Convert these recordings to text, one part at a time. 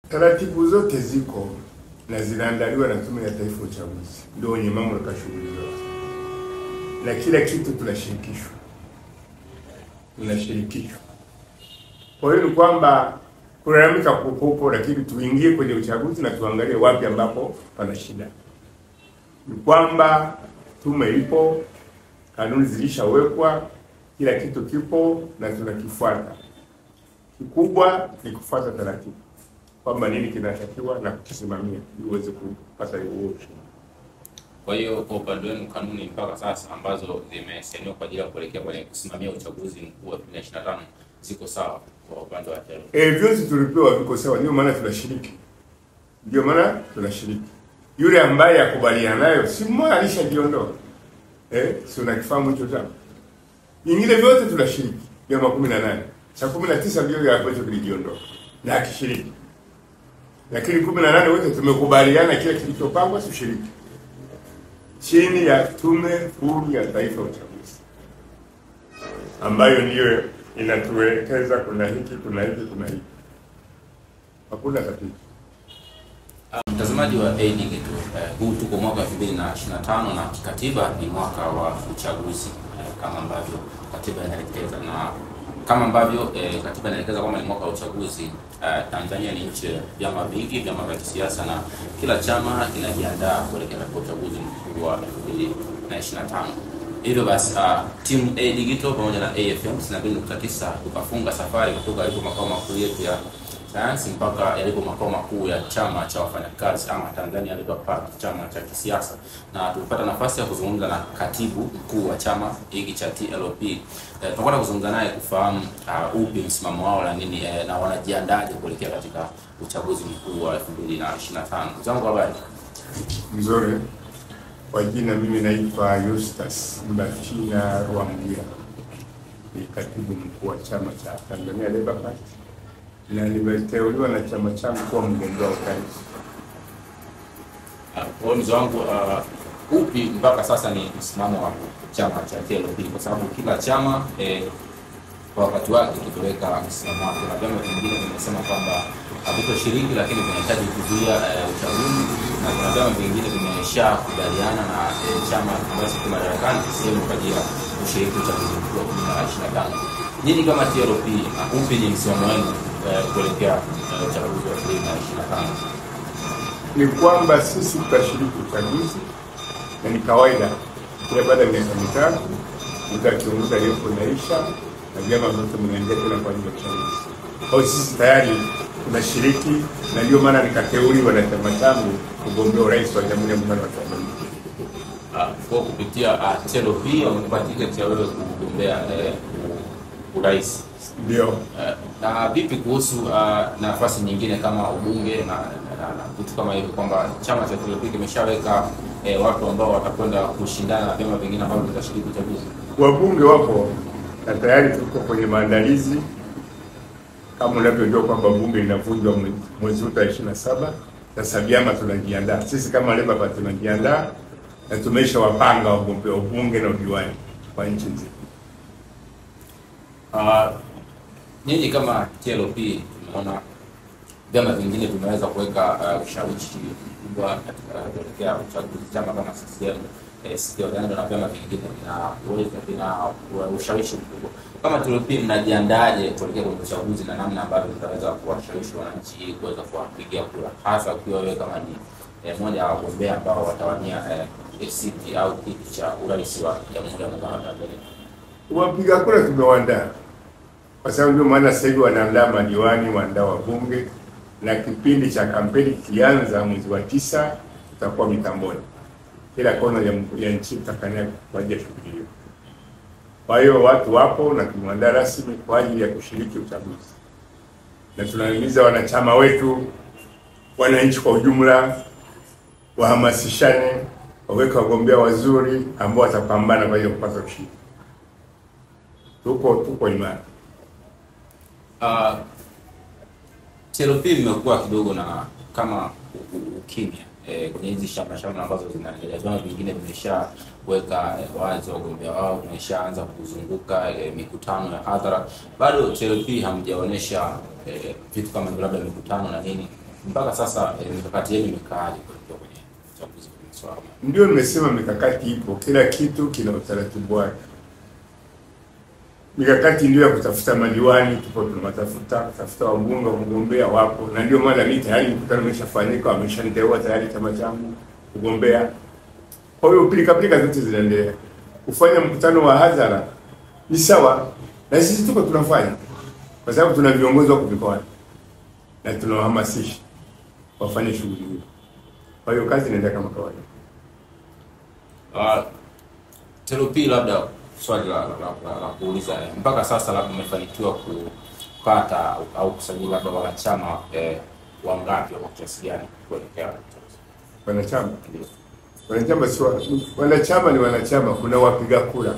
Taratibu zote ziko na zinaandaliwa na Tume ya Taifa ya Uchaguzi, ndio wenye mamlaka shughuli zote, na kila kitu tunashirikishwa. Kwa hiyo ni kwamba kulalamika kupo, lakini tuingie kwenye uchaguzi na tuangalie wapi ambapo pana shida. Ni kwamba tume ipo, kanuni zilishawekwa, kila kitu kipo na tunakifuata. Kikubwa ni kufuata taratibu, kwamba nini kinatakiwa na kukisimamia ili uweze kupata hiyo. Kwa hiyo kwa upande wenu kanuni mpaka sasa ambazo zimesainiwa kwa ajili ya kuelekea kwenye kusimamia uchaguzi mkuu wa 2025 ziko sawa kwa upande wa TLP? Vyote tulipewa viko sawa, ndio maana tunashiriki. Yule ambaye akubaliana nayo si mmoja alishajiondoa. Si unakifahamu hicho jambo. Ingine vyote tunashiriki. Vyama 18. Cha 19 ndio hapo tulijiondoa. Na akishiriki. Lakini 18 wote tumekubaliana kile kilichopangwa tushiriki. Chini ya Tume Huru ya Taifa ya Uchaguzi, ambayo ndiyo inatuelekeza kuna hiki. Hakuna tatizo. Mtazamaji wa A-Digital, huu tuko mwaka 2025 na kikatiba ni mwaka wa uchaguzi kama ambavyo katiba inaelekeza, na kama ambavyo katiba inaelekeza kwamba ni mwaka wa uchaguzi. Tanzania ni nchi ya vyama vingi, vyama vya kisiasa, na kila chama kinajiandaa kuelekea kwa uchaguzi mkuu wa 2025. Hivyo basi timu A-Digital pamoja na AFM 92.9 tukafunga safari kutoka hapo makao makuu yetu ya sayansi mpaka yalipo makao makuu ya chama cha wafanyakazi ama Tanzania Labour Party, chama cha kisiasa, na tulipata nafasi ya kuzungumza na katibu mkuu wa chama hiki cha TLP. Tunakwenda kuzungumza naye kufahamu upi msimamo wao na nini na wanajiandaje kuelekea katika uchaguzi mkuu wa 2025. Mzangu, habari? Mzuri. Kwa jina mimi naitwa Eustace Mbachina Rwamgira. Ni katibu mkuu wa chama cha Tanzania Labour Party, na nimeteuliwa na chama changu kuwa mgombea wa urais. Kwa mzangu, upi mpaka sasa ni msimamo wa chama cha TLP, kwa sababu kila chama kwa wakati wake kitoweka msimamo wake, na vyama vingine vimesema kwamba havitoshiriki lakini vinahitaji kuzuia uchaguzi, na kuna vyama vingine vimeshakubaliana na chama ambacho kiko madarakani sehemu kwa ajili ya kushiriki uchaguzi mkuu wa 2025. Nyinyi kama TLP, upi ni msimamo wenu kuelekea uchaguzi wa 2025? Ni kwamba sisi tutashiriki uchaguzi, na ni kawaida kila baada ya miaka mitatu utakiongoza leo kunaisha na vyama vyote mnaingia tena kwa ajili ya uchaguzi. Kwa sisi tayari tunashiriki, na ndio maana nikateuliwa na chama changu kugombea urais wa Jamhuri ya Muungano wa Tanzania. Kwa kupitia TLP wamepata tiketi ya wewe kugombea urais. Ndio. Na vipi kuhusu nafasi nyingine kama ubunge na vitu kama hivyo, kwamba chama cha TLP kimeshaweka watu ambao watakwenda kushindana na vyama vingine ambavyo vitashiriki uchaguzi? Wabunge wapo na tayari tuko kwenye maandalizi. Kama unavyojua kwamba bunge linavunjwa mwezi wa 27. Sasa vyama tunajiandaa. Sisi kama Labour Party tunajiandaa na tumeshawapanga wagombea ubunge na udiwani kwa nchi nzima. Nyinyi kama TLP tunaona vyama vingine vimeweza kuweka ushawishi mkubwa katika kuelekea uchaguzi. Chama kama CCM, Wazalendo na vyama vingine vina ushawishi mkubwa. Kama TLP mnajiandaje kuelekea kwenye uchaguzi na namna ambavyo mtaweza kuwashawishi wananchi kuweza kuwapigia kura, hasa ukiwa wewe kama ni mmoja wa wagombea ambao watawania ACT au kiti cha urais wa Jamhuri ya Muungano wa Tanzania? Wapiga kura tumewaandaa, kwa sababu ndio maana sasa hivi wanaandaa madiwani, waandaa wabunge, na kipindi cha kampeni kianza mwezi wa 9 tutakuwa mitamboni kila kona ya nchi tutakania kwa ajili ya shughuli hiyo. Kwa hiyo watu wapo na tumeandaa rasmi kwa ajili ya kushiriki uchaguzi, na tunahimiza wanachama wetu, wananchi kwa ujumla, wahamasishane, waweke wagombea wazuri ambao watapambana kwa ajili ya kupata ushindi. Tuko imara. TLP imekuwa kidogo na kama ukimya kwenye hizi shamba ambazo zinaendelea. Vyama vingine vimeshaweka wazi wagombea wao, vimeshaanza kuzunguka mikutano ya hadhara. Bado TLP hamjaonesha vitu kama labda mikutano na nini mpaka sasa mikakati yenu imekaaje kwenye uchaguzi kwenye swala? Ndio nimesema mikakati ipo, kila kitu kina utaratibu wake. Mikakati ndio ya kutafuta madiwani, tupo tunatafuta, kutafuta wabunge, kugombea wapo, na ndio maana mimi tayari mkutano umeshafanyika, wameshaniteua tayari chama changu kugombea. Kwa hiyo pilika zote zinaendelea. Kufanya mkutano wa hadhara ni sawa, na sisi tuko tunafanya, kwa sababu tuna viongozi wako mikoani na tunawahamasisha wafanye shughuli hiyo. Kwa hiyo kazi inaendelea kama kawaida. TLP, labda swali la kuuliza, mpaka sasa labda umefanikiwa kupata au kusajili labda wanachama wangapi wa kiasi gani kuelekea wanachama? Wanachama sio wanachama, ni wanachama, kuna wapiga kura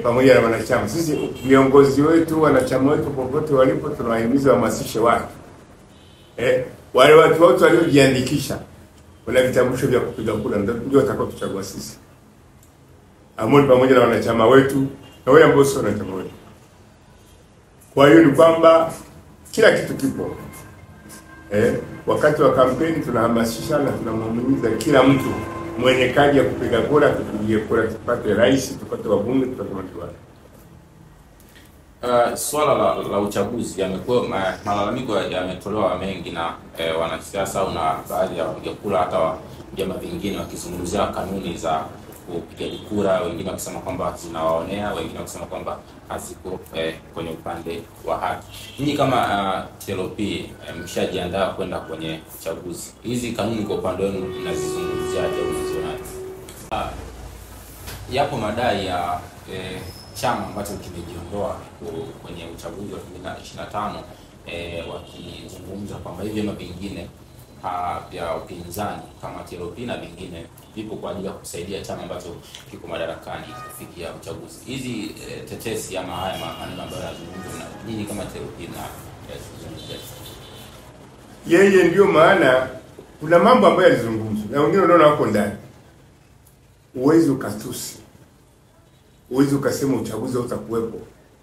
pamoja na wanachama. Sisi viongozi wetu, wanachama wetu, popote walipo, tunawahimiza wahamasishe watu. Wale watu wote waliojiandikisha wana vitambulisho vya kupiga kura ndio watakao tuchagua sisi. Amoni pamoja na wanachama wetu na wale ambao sio wanachama wetu. Kwa hiyo ni kwamba kila kitu kipo. Wakati wa kampeni tunahamasisha na tunamhimiza kila mtu mwenye kadi ya kupiga kura kupiga kura, tupate rais, tupate wabunge, tupate madiwani. Swala la uchaguzi yamekuwa malalamiko yametolewa mengi na wanasiasa au na baadhi ya wapiga kura, hata vyama vingine wakizungumzia kanuni za kupiga kura, wengine wakisema kwamba zinawaonea, wengine wakisema kwamba haziko kwenye upande wa haki. Ninyi kama TLP mshajiandaa kwenda kwenye uchaguzi, hizi kanuni kwa upande wenu mnazizungumziaje au mnazionaje? Yapo madai ya chama ambacho kimejiondoa kwenye uchaguzi wa 2025 wakizungumza kwamba hivi vyama vingine vya upinzani kama TLP na vingine vipo kwa ajili ya kusaidia chama ambacho kiko madarakani kufikia uchaguzi. Hizi tetesi ama haya maneno ambayo yanazungumzwa na nini kama TLP na yeye, ndio maana kuna mambo ambayo yalizungumzwa na wengine wanaona wako ndani. Uwezo katusi, uwezo ukasema uchaguzi utakuwepo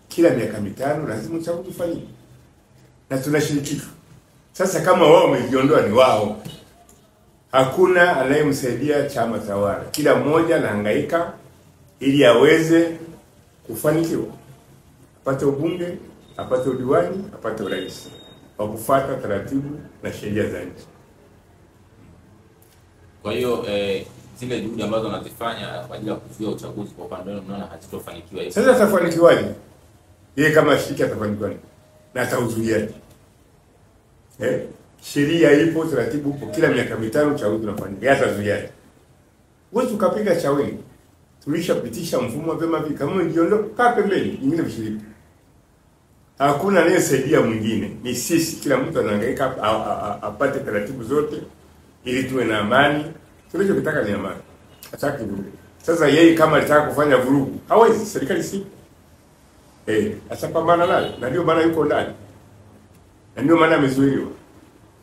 kila miaka mitano, lazima uchaguzi ufanyike na tunashirikishwa. Sasa kama wao wamejiondoa, ni wao, hakuna anayemsaidia chama tawala. Kila mmoja anahangaika ili aweze kufanikiwa, apate ubunge, apate udiwani, apate urais, kwa kufuata taratibu na sheria za nchi. Kwa hiyo zile juhudi ambazo wanazifanya kwa ajili ya kuzuia uchaguzi kwa upande wao mnaona hazitofanikiwa hivi. Sasa atafanikiwaje? Yeye kama shirika atafanikiwaje? Na atauzuiaje? Sheria ipo, taratibu ipo, kila miaka mitano uchaguzi unafanyika. Yeye atazuiaje? Wewe ukapiga chaweni. Tulishapitisha mfumo wa vyama vingi. Kama unjiondoa kaa pembeni, nyingine mshiriki. Hakuna anayesaidia mwingine. Ni sisi, kila mtu anahangaika apate taratibu zote ili tuwe na amani. Tunachotaka ni amani. Hataki vurugu. Sasa yeye kama alitaka kufanya vurugu, hawezi, serikali si. Atapambana naye. Na ndio maana yuko ndani. Na ndio maana amezuiliwa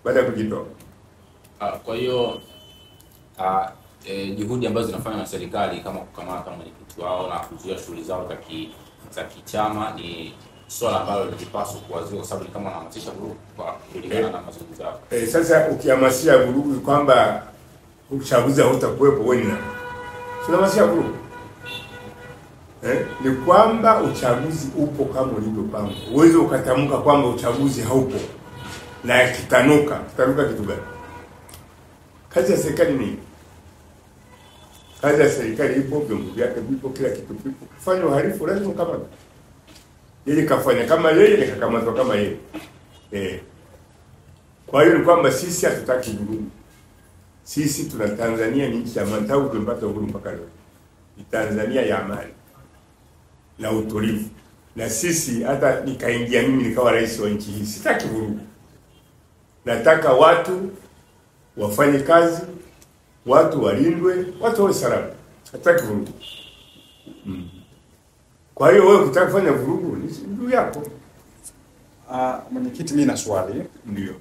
baada ya kujitoa. Kwa hiyo juhudi ambazo zinafanywa na serikali kama kukamata mwenyekiti wao na kuzuia shughuli zao za kichama ni swala ambalo linapaswa kuwazuia, kwa sababu ni kama wanahamasisha vurugu kwa kulingana na mazungumzo yao. Sasa ukihamasisha vurugu kwamba uchaguzi hautakuwepo, wewe ni nani? Tunahamasisha vurugu. Ni kwamba uchaguzi upo kama ulivyopangwa. Uwezo ukatamka kwamba uchaguzi haupo na kitanuka kitu gani? Kazi ya serikali ni kazi ya serikali ipo, vyombo vyake vipo, kila kitu kipo. Kufanya uhalifu lazima ukamatwe. Yeye kafanya kama yeye, nikakamatwa kama yeye. Kwa hiyo ni kwamba sisi hatutaki vurugu. Sisi tuna Tanzania ni nchi ya amani, tangu tumepata uhuru mpaka leo. Ni Tanzania ya amani na utulivu. Na sisi hata nikaingia mimi nikawa rais wa nchi hii, sitaki vurugu. Nataka watu wafanye kazi, watu walindwe, watu wawe salama. Hataki vurugu. Kwa hiyo wewe ukitaka kufanya vurugu ni juu yako. Mwenyekiti, mimi na swali. Ndio.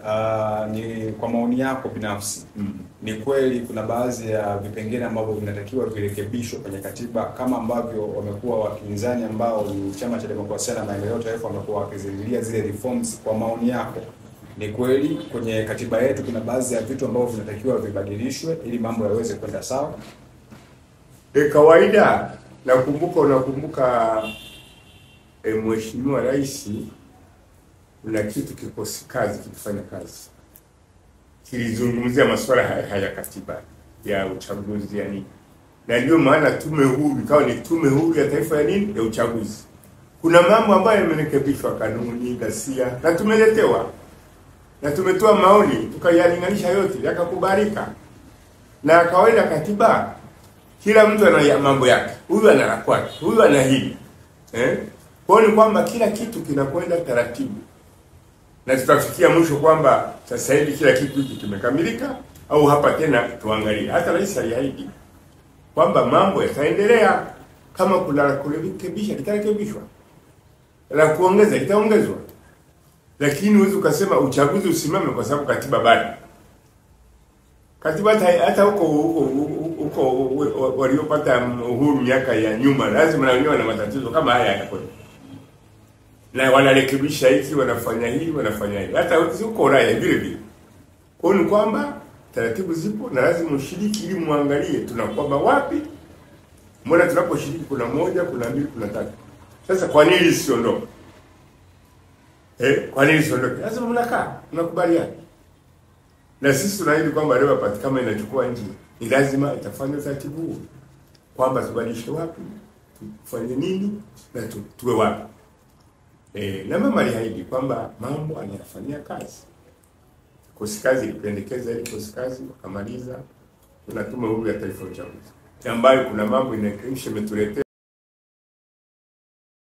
Ni kwa maoni yako binafsi. Ni kweli kuna baadhi ya vipengele ambavyo vinatakiwa virekebishwe kwenye katiba kama ambavyo wamekuwa wapinzani ambao ni Chama cha Demokrasia na Maendeleo Taifa wamekuwa wakizilia zile reforms? Kwa maoni yako Ni kweli kwenye katiba yetu kuna baadhi ya vitu ambavyo vinatakiwa vibadilishwe ili mambo yaweze kwenda sawa. Kawaida unakumbuka Mheshimiwa Rais kuna kitu kikosi kazi kifanya kazi kilizungumzia masuala haya katiba ya uchaguzi ya nini, na ndio maana tume huru ikawa ni tume huru ya taifa ya nini, ya uchaguzi. Kuna mambo ambayo yamerekebishwa, kanuni, ghasia, na tumeletewa na tumetoa maoni, tukayalinganisha yote yakakubalika. Na kawaida katiba kila mtu ana mambo yake, huyu ana la kwake, huyu ana hili kwa hiyo ni kwamba kila kitu kinakwenda taratibu, na tutafikia mwisho kwamba sasa hivi kila kitu hiki kimekamilika, au hapa tena tuangalie. Hata rais aliahidi kwamba mambo yataendelea, kama kuna kurekebisha litarekebishwa, la kuongeza litaongezwa, lakini huwezi ukasema uchaguzi usimame kwa sababu katiba bado. Katiba hata huko waliopata uhuru miaka ya nyuma lazima na wenyewe na matatizo kama haya yako, na wanarekebisha hiki, wanafanya hili, wanafanya hili, hata huko Ulaya vile vile. Kwa hiyo ni kwamba taratibu zipo na lazima ushiriki ili muangalie tunakwamba wapi. Mbona tunaposhiriki kuna moja, kuna mbili, kuna tatu. Sasa kwa nini siondoke? Kwa nini siondoke? Lazima mnakaa, mnakubaliana. Na sisi tunaahidi kwamba leo pati kama inachukua nje, ni lazima itafanya taratibu huo, kwamba tubadilishe wapi, tufanye nini, na tuwe wapi. Na mama aliahidi kwamba mambo anayafanyia kazi. Kikosi kazi ilipendekeza ile kikosi kazi wakamaliza, tunatuma huru ya taifa uchaguzi, ambayo kuna mambo inarekebisha imetuletea